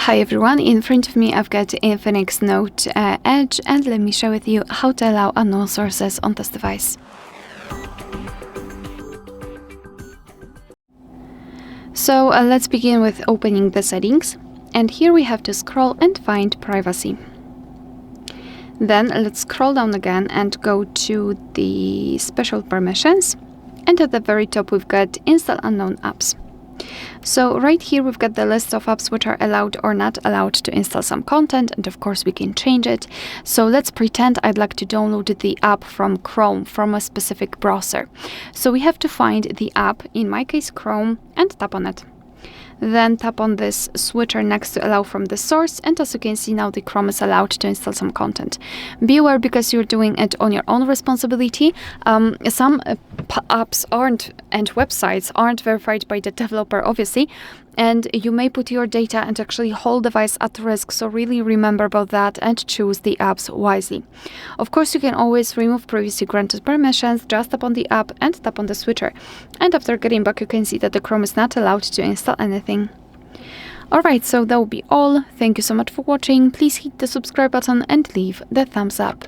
Hi everyone, in front of me I've got INFINIX Note Edge, and let me share with you how to allow unknown sources on this device. So let's begin with opening the settings, and here we have to scroll and find privacy. Then let's scroll down again and go to the special permissions, and at the very top we've got install unknown apps. So right here we've got the list of apps which are allowed or not allowed to install some content, and of course we can change it. So let's pretend I'd like to download the app from Chrome, from a specific browser. So we have to find the app, in my case Chrome, and tap on it. Then tap on this switcher next to allow from the source, and as you can see now the Chrome is allowed to install some content. Be aware, because you're doing it on your own responsibility, some apps aren't and websites aren't verified by the developer, obviously, and you may put your data and actually whole device at risk, so really remember about that and choose the apps wisely. Of course, you can always remove previously granted permissions, just tap on the app and tap on the switcher. And after getting back, you can see that the Chrome is not allowed to install anything. Alright, so that will be all. Thank you so much for watching. Please hit the subscribe button and leave the thumbs up.